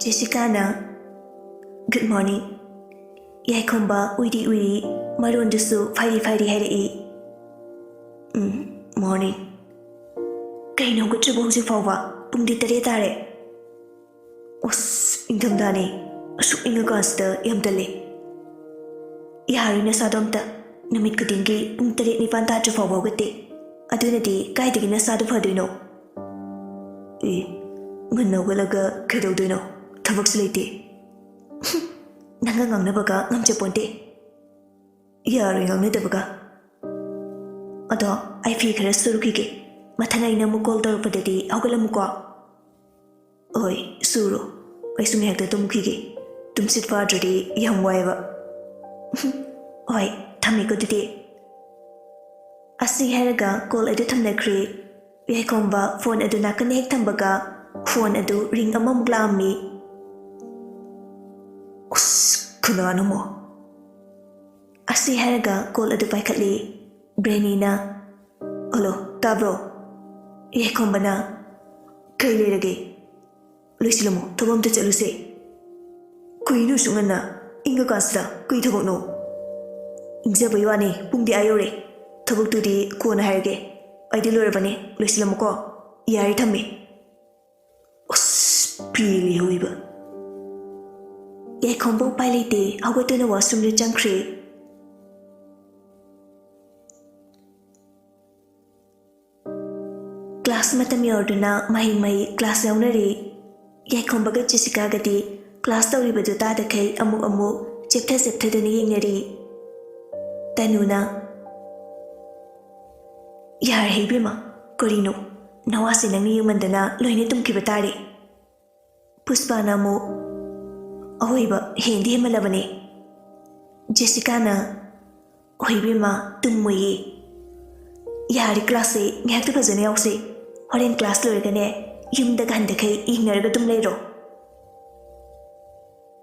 Jessica na good morning. Yai komba uri maron dusu fighty hai morning. Kay no good chubo si fawa pung di tare tare. Os ingam dani asu inga gasta yam dale. Yari na sadomta namit kudingi pung tare ni fanta chu fawa gate. Aduna di kay digi na sadu faduino. Ngan walaga kadoduino. Thabak silite. Nanga ngang baga ngam chaponte. Yari ngang na baga. Ado I feel kara suruki ke. Mathanga ina mu call tor padati awgala mu ko. Oi suru. Ai sumi hakta tum kige. Tum sit fadredi yam waiwa. Oi thami ko dite. Asi heraga call adu thamna kre. Yai komba phone adu na connect thambaga phone adu ring amam glammi. Us kunano mo. Asi heraga call adu paikatli. Brainy na. Hello, tabro. Yai komba na. Kay lirage. Luisila mo, tawam ta chaluse. Kuy no sungan na. Inga kansda, kuy tabok no. Ingsa baywane, pungdi ayore. Tabok tu di kuwa na harage. Ay di lura bane, luisila mo ko. Yari thammi. Os, pili hui ba. Yai komba upay lite, hawatu na washroom na jangkre. Class matam yorduna mahi class yaunari. Yai komba ga Jessica gati class tawri badu tada kai amu cheptha dani yengnari. Tanuna. Yar hebima korino nawasi nangni yumandana loine tumki batari. Puspa namu ahoiba hindi malabane. Jessica na ahoibima tummuyi. Yari class se ngakta bajane yause. Horen class lorgane yumda ganda kai ignarga tum leiro.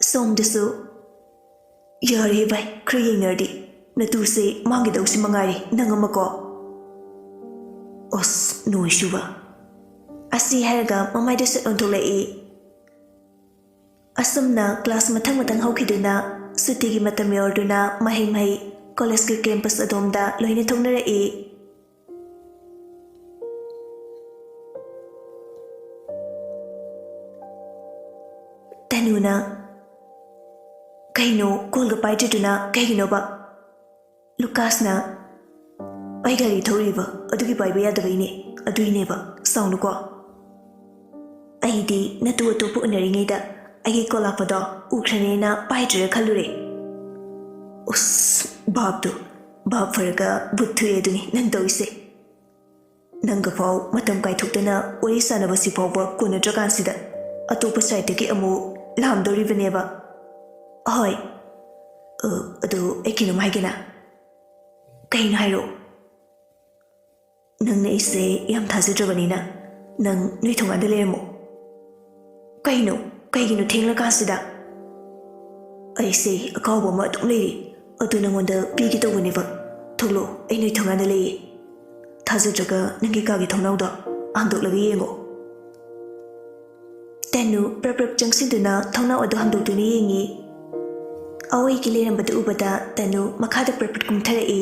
Som desu yari bai kriye nerdi natu se mangi dausi mangari nangamako. Os no shuba. Asi haraga mamai desu ontole e. Asumna class matang haukiduna sutigi matam yorduna mahi college ke campus adomda loine thongnare e. Tanuna kaino kolga paituduna kaigino ba Lucas na pai gari thoriba adugi paiba yadabaine aduine ba sound ko aidi natu atopu unaringai da agi kolapado ukhrane na paitre khalure us bab farga buthu eduni nang doise nanga fau matam kai thuktana orisa na basi fau ba kona jagan sida atopa side ke amu lam dori veneba ahoy adu ekino maigena kain hairo nang ne ise yam thajidrobanina nang nui thonga de lemo kaigino thengla kasida aise akawba ma tum leiri adu nangonda pigi to guneba thoglo ai nui thonga de lei thajidraga nangi kagi thonawda andok lagi yengo Tenu prap jangsiduna thongna odo handukduni yengi. Awai kileram bada ubada tenu makhada prap kumthara e.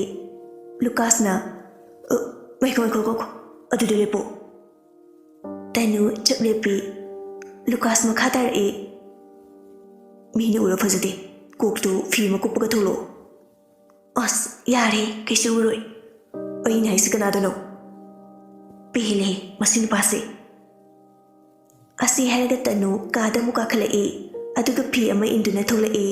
Lucas na ko adu lepo. Tenu chaplepi Lucas makhadar e. Mini ura fazade koktu fi makupaga tholo. As yare kisu uroi. Ai nai sikana Pihile masinu pase. Asi haraga tanu kada muka khala e aduga phi ama induna thola e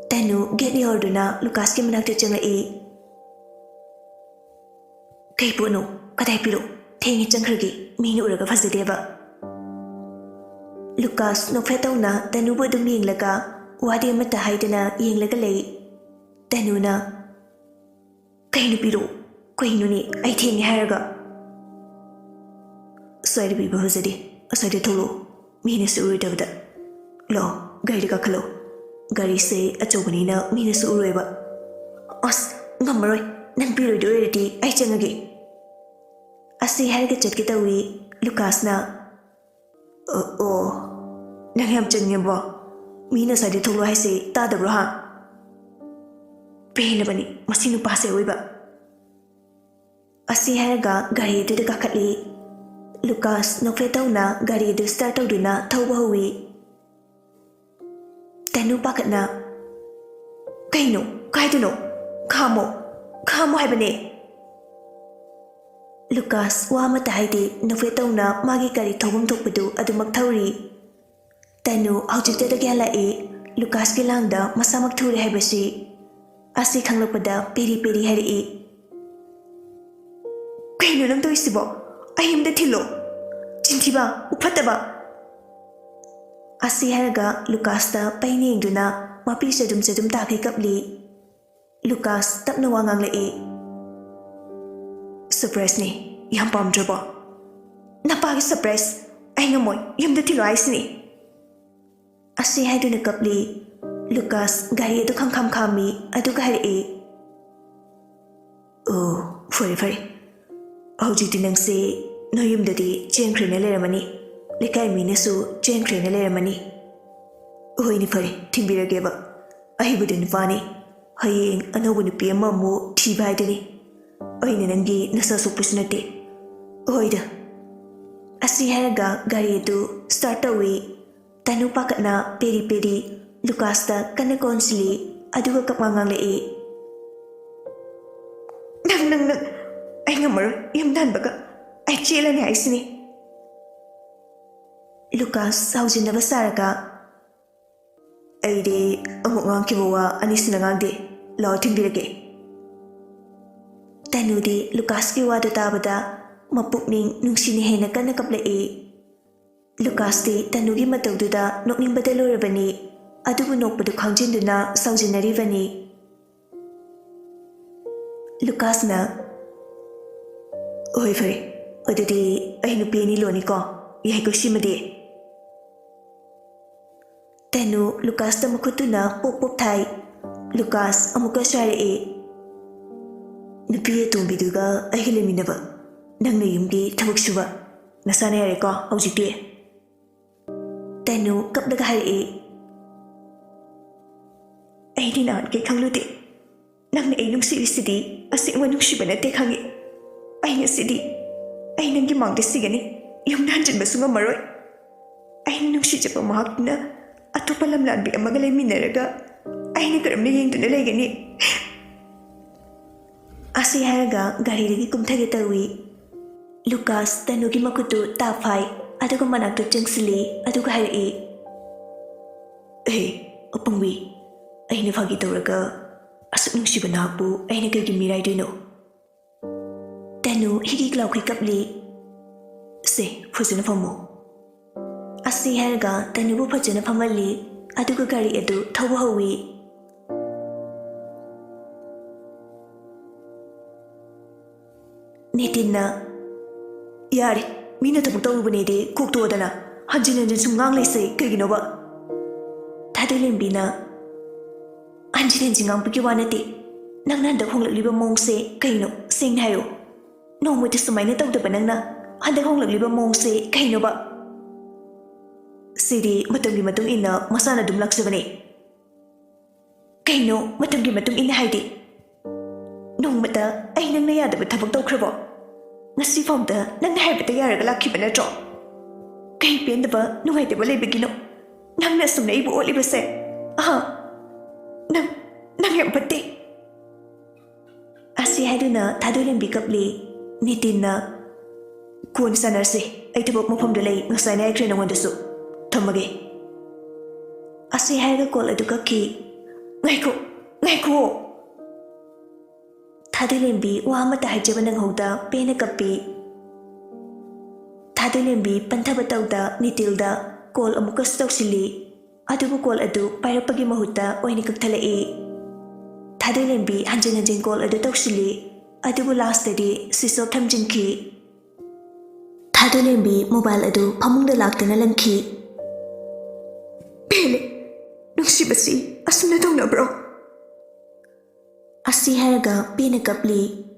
tanu get yorduna Lucas ke manakta changa e kai pono kadai piro thengi changhragi mini uraga fazadeba Lucas no fetawna tanu bodum yenglaga wadi mata haidana yenglaga lei tanuna kainu piro kainu ni ai thengi haraga Soide biba huzadi, aside tholo, mine su uri davda. Lo, gari ka khalo. Gari se achobani na mine su urueba. As, ngamaroi, nang piro doredi ai changage. Asi harga chatkita wi Lucas na. Nang yam changebo. Mina sa di tholo hai se ta da bro ha. Pehla bani masinu pase oiba. Asi haraga gari du da kakatli. Lucas nokfetawna gari du start tawduna thawba hawi. Tanu pakatna. Kaino, kaiduno, khamo haibane. Lucas wa mata haidi nokfetawna magi gari thawbam thokpadu adumak thawri. Tanu haujikta da gyala e Lucas ki langda masamak thuri haibasi. Asi khanglokpada peri peri hari e. Kaino nang toisibo. Ayam da thilo. Chintiba uphataba. Asi haraga Lucas da paini ingduna mapi sadum takai kapli. Lucas tapna wangang le e. Surprise ni yam pamdraba. Napagi surprise ay ngamoy yam da thilo ais ni. Asi haiduna kapli. Lucas gari adu kham khami adu gari e. Oh, fare. Hojiti nang se noyum dadi chenkhrina leramani. Lekai minasu chenkhrina leramani. Hoi ni fare thimbirageba. Ahibudu nupani. Hayeng anobu nupi ama mu thiba haidani. Oina nangi nasa sukpusu nate. Hoida. Asi haraga gari adu start awi. Tanu pakatna peri. Lucas da kana konsili aduga kapmangang le e. Nang. Ay ngamar yam dan baga. Ay chela ni ay sini. Lucas saujin na basaraga. Ay de amuk ngang kibawa anis na ngang de. Lao timbirage. Tanu di Lucas ki wada tabada. Mapukning nung sinihe na kana kapla e. Lucas di tanu gi matawduda nokning badalo rabani. Adubu nokpadu khangjinduna saujinaribani. Lucas na Oi fare. Adudi ay nupi ni loni ko. Yai ko shimadi. Tenu Lucas da makutuna pop thai. Lucas amuka share e. Nupi tumbiduga ay hilaminaba. Nang na yumgi thabak suba. Nasana yare ko haujikti. Tenu kapdaga hari e. Ay di naan kay khangluti. Nang na ay nung sirisidi asing manung shiba na te khangi. Ay nga sidi. Ay nang gimang desigani. Yung nandiyan ba sunga maroy? Ay nung siya pa mahak na. Ato palamlan bi ang magalay minaraga. Ay nagaram na yung tunalay gani. Asi haraga gari lagi kumthagi tawi. Lucas tanugi makutu tapay. Aduga manakto jangsili. Aduga hari. Opangwi. Ay nafagi tawraga. Asok nung siya ba nahapo. Ay nagagimiray dino. Tanu higi glaw kay kapli. Se, fuzina famu. Asi haraga tanu bu fajana famali. Aduga gari adu thawa hawi. Nitinna. Yari, mina tabuk tawubane de kukto adana. Hanjin sungang laysay kaginoba. Thadilimbina. Hanjin jingang pikiwanati. Nang nanda honglakliba mongse kaino sing hayo. No mo tisumay na tawda banang na handa honglakliba mongse kaino ba? Sidi matang ina masana dumlak sabane. Kaino matang ina haidi. Nung mata ay nang nayada ba tabag taw krabo. Ngasi fawda nang nahaybata yaraga lakhi ba na jo. Kay piyanda ba nung ay diba laybigino. Nang nasum na ibu oli ba se. Nang yang pati. Asi haiduna thadulim bikapli. Nitinna. Kuwan sanarsi. Ay tabok mo pamdalay ngasay na ekre na wandasu. Tamage. Asi haiga kol adu kaki. Ngaiko. Thadulimbi wamata haijaba nang hauda pena kapi. Thadulimbi panthaba tawda nitilda kol amukas tawsili. Adubu kol adu pairapagi mahuta oini kakthalai. Thadulimbi hanjin kol adu tawsili. Adubu last day sisok thamjinki. Thadulimbi mobile adu pamungda laktana langki. Pele, nungsibasi asuna tawna bro. Asi haraga pena kapli.